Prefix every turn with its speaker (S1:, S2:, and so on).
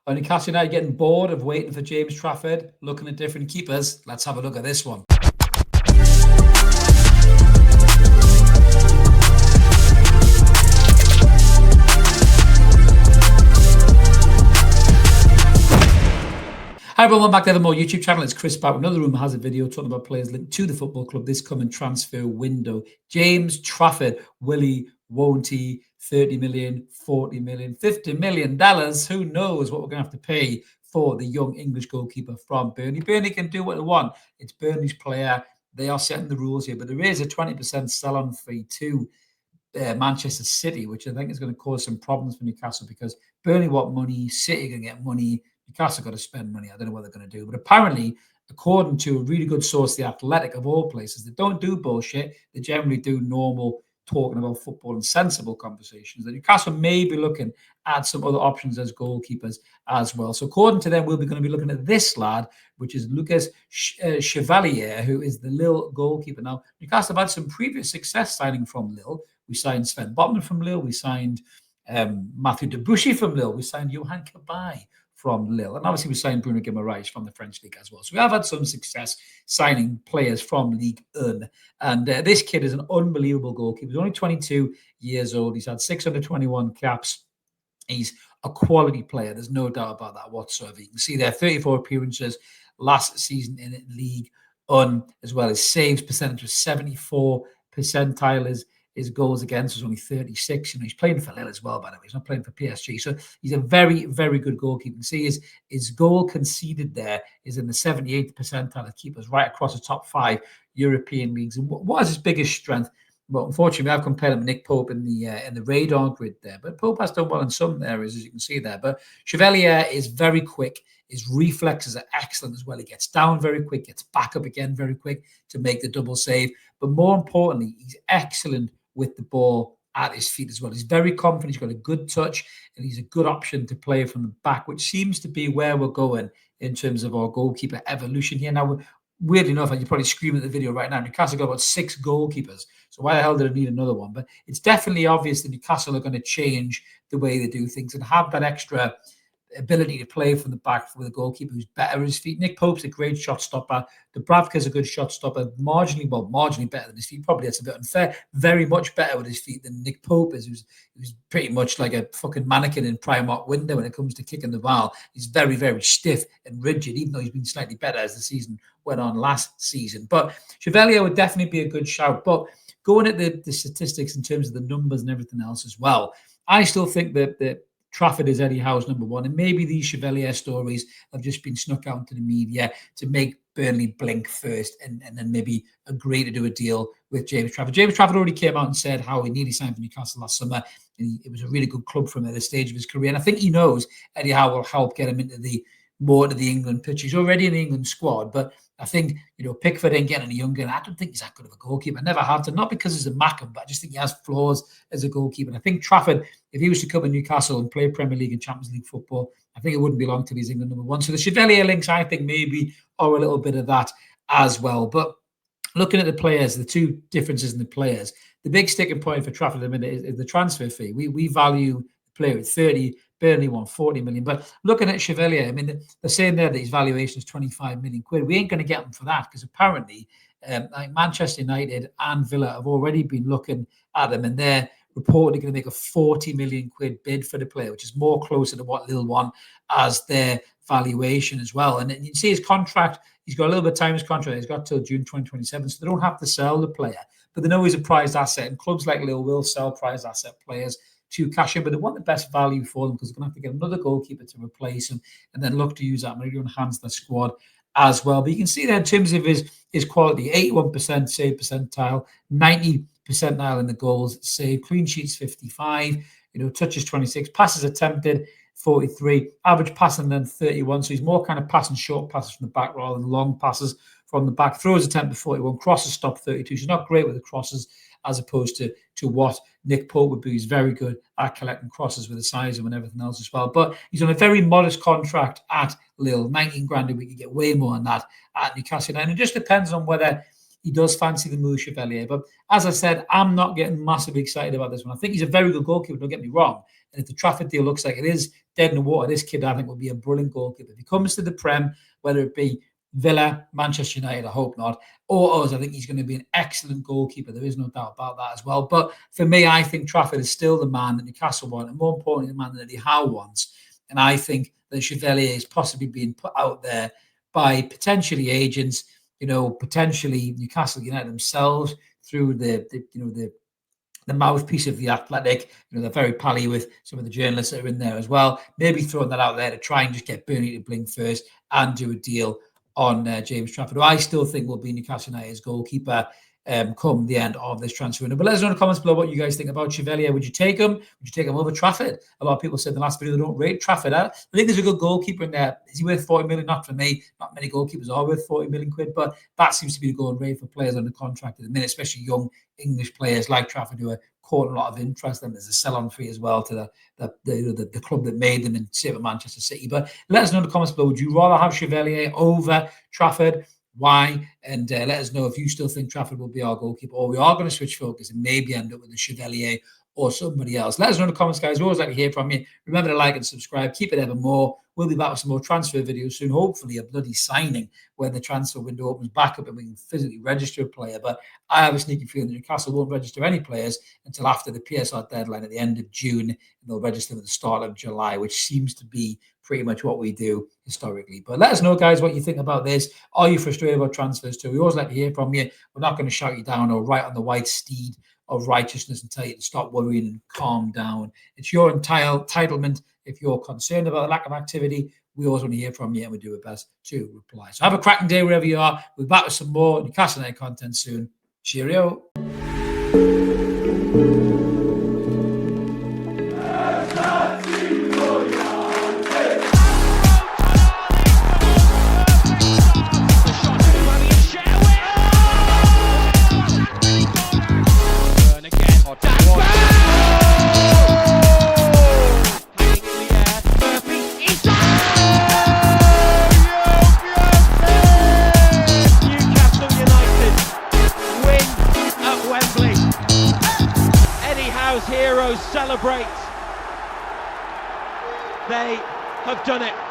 S1: Are Newcastle United getting bored of waiting for James Trafford, looking at different keepers? Let's have a look at this one. Hi everyone, welcome back to Evermore YouTube channel. It's Chris back. Another Rumour Has It video talking about players linked to the football club this coming transfer window. James Trafford, will he, won't he? 30 million, 40 million, $50 million. Who knows what we're going to have to pay for the young English goalkeeper from Burnley. Burnley can do what they want. It's Burnley's player. They are setting the rules here, but there is a 20% sell-on fee to Manchester City, which I think is going to cause some problems for Newcastle because Burnley want money, City going to get money, Newcastle got to spend money. I don't know what they're going to do. But apparently, according to a really good source, The Athletic of all places, they don't do bullshit. They generally do normal talking about football and sensible conversations. That Newcastle may be looking at some other options as goalkeepers as well. So according to them, we'll be going to be looking at this lad, which is Lucas Chevalier, who is the Lille goalkeeper. Now, Newcastle have had some previous success signing from Lille. We signed Sven Botman from Lille. We signed Mathieu Debuchy from Lille. We signed Johan Cabaye from Lille. And obviously we signed Bruno Guimaraes from the French league as well. So we have had some success signing players from Ligue 1. And this kid is an unbelievable goalkeeper. He's only 22 years old. He's had 621 caps. He's a quality player. There's no doubt about that whatsoever. You can see there 34 appearances last season in Ligue 1, as well as saves percentage was 74 percentile. His goals against was only 36. He's playing for Lille as well, by the way. He's not playing for PSG. So he's a very, very good goalkeeper. You can see his goal conceded there is in the 78th percentile of keepers right across the top 5 European leagues. And what is his biggest strength? Well, unfortunately, I've compared him to Nick Pope in the radar grid there. But Pope has done well in some areas, as you can see there. But Chevalier is very quick. His reflexes are excellent as well. He gets down very quick, gets back up again very quick to make the double save. But more importantly, he's excellent with the ball at his feet as well. He's very confident. He's got a good touch, and he's a good option to play from the back, which seems to be where we're going in terms of our goalkeeper evolution here. Now, weirdly enough, and you're probably screaming at the video right now, Newcastle got about 6 goalkeepers. So why the hell did I need another one? But it's definitely obvious that Newcastle are going to change the way they do things and have that extra ability to play from the back with a goalkeeper who's better at his feet. Nick Pope's a great shot stopper. Dubravka's a good shot stopper, marginally better than his feet. Probably that's a bit unfair. Very much better with his feet than Nick Pope is, who's pretty much like a fucking mannequin in Primark window when it comes to kicking the ball. He's very, very stiff and rigid, even though he's been slightly better as the season went on last season. But Chevalier would definitely be a good shout. But going at the statistics in terms of the numbers and everything else as well, I still think that Trafford is Eddie Howe's number one. And maybe these Chevalier stories have just been snuck out into the media to make Burnley blink first and then maybe agree to do a deal with James Trafford. James Trafford already came out and said how he nearly signed for Newcastle last summer. And it was a really good club for him at this stage of his career. And I think he knows Eddie Howe will help get him more to the England pitch. He's already in the England squad, but I think, Pickford ain't getting any younger, and I don't think he's that good of a goalkeeper. I never have to, not because he's a Mackham, but I just think he has flaws as a goalkeeper. And I think Trafford, if he was to come to Newcastle and play Premier League and Champions League football, I think it wouldn't be long till he's England number one. So the Chevalier links, I think, maybe are a little bit of that as well. But looking at the players, the two differences in the players, the big sticking point for Trafford at the minute is the transfer fee. We value the player at 30. Burnley won 40 million. But looking at Chevalier, I mean, they're saying there that his valuation is 25 million quid. We ain't going to get him for that because apparently like Manchester United and Villa have already been looking at him, and they're reportedly going to make a 40 million quid bid for the player, which is more closer to what Lille want as their valuation as well. And you can see his contract, he's got a little bit of time in his contract. He's got till June 2027, so they don't have to sell the player. But they know he's a prized asset, and clubs like Lille will sell prized asset players to cash in, but they want the best value for them because they're going to have to get another goalkeeper to replace him and then look to use that money to enhance their squad as well. But you can see there in terms of his quality, 81% save percentile, 90 percentile in the goals saved, clean sheets 55, touches 26, passes attempted 43, average passing then 31. So he's more kind of passing short passes from the back rather than long passes from the back. Throws attempted 41, crosses stopped 32. She's not great with the crosses as opposed to what Nick Pope would be. He's very good at collecting crosses with the size of him and everything else as well. But he's on a very modest contract at Lille, 19 grand a week. You get way more than that at Newcastle. And it just depends on whether he does fancy the move Chevalier. But as I said, I'm not getting massively excited about this one. I think he's a very good goalkeeper, don't get me wrong. And if the Trafford deal looks like it is dead in the water, this kid, I think, will be a brilliant goalkeeper. If he comes to the Prem, whether it be Villa, Manchester United, I hope not, or us, I think he's going to be an excellent goalkeeper. There is no doubt about that as well. But for me, I think Trafford is still the man that Newcastle want, and more importantly, the man that Eddie Howe wants. And I think that Chevalier is possibly being put out there by potentially agents, potentially Newcastle United themselves through the mouthpiece of the Athletic. They're very pally with some of the journalists that are in there as well. Maybe throwing that out there to try and just get Burnley to blink first and do a deal on James Trafford, who I still think will be Newcastle United's goalkeeper come the end of this transfer window. But let us know in the comments below what you guys think about Chevalier. Would you take him? Would you take him over Trafford? A lot of people said in the last video they don't rate Trafford. I think there's a good goalkeeper in there. Is he worth 40 million? Not for me. Not many goalkeepers are worth 40 million quid, but that seems to be the going rate for players under contract at the minute, especially young English players like Trafford who are caught a lot of interest. And there's a sell-on fee as well to the club that made them in Save Manchester City. But let us know in the comments below. Would you rather have Chevalier over Trafford? Why? And let us know if you still think Trafford will be our goalkeeper, or we are going to switch focus and maybe end up with the Chevalier or somebody else. Let us know in the comments, guys. We always like to hear from you. Remember to like and subscribe. Keep it evermore. We'll be back with some more transfer videos soon. Hopefully a bloody signing when the transfer window opens back up and we can physically register a player. But I have a sneaky feeling that Newcastle won't register any players until after the PSR deadline at the end of June. And they'll register them at the start of July, which seems to be pretty much what we do historically. But let us know, guys, what you think about this. Are you frustrated about transfers too? We always like to hear from you. We're not going to shout you down or ride on the white steed of righteousness and tell you to stop worrying and calm down. It's your entitlement. If you're concerned about the lack of activity, we always want to hear from you, and we do our best to reply. So have a cracking day wherever you are. We'll be back with some more Newcastle United content soon. Cheerio.
S2: Heroes celebrate. They have done it.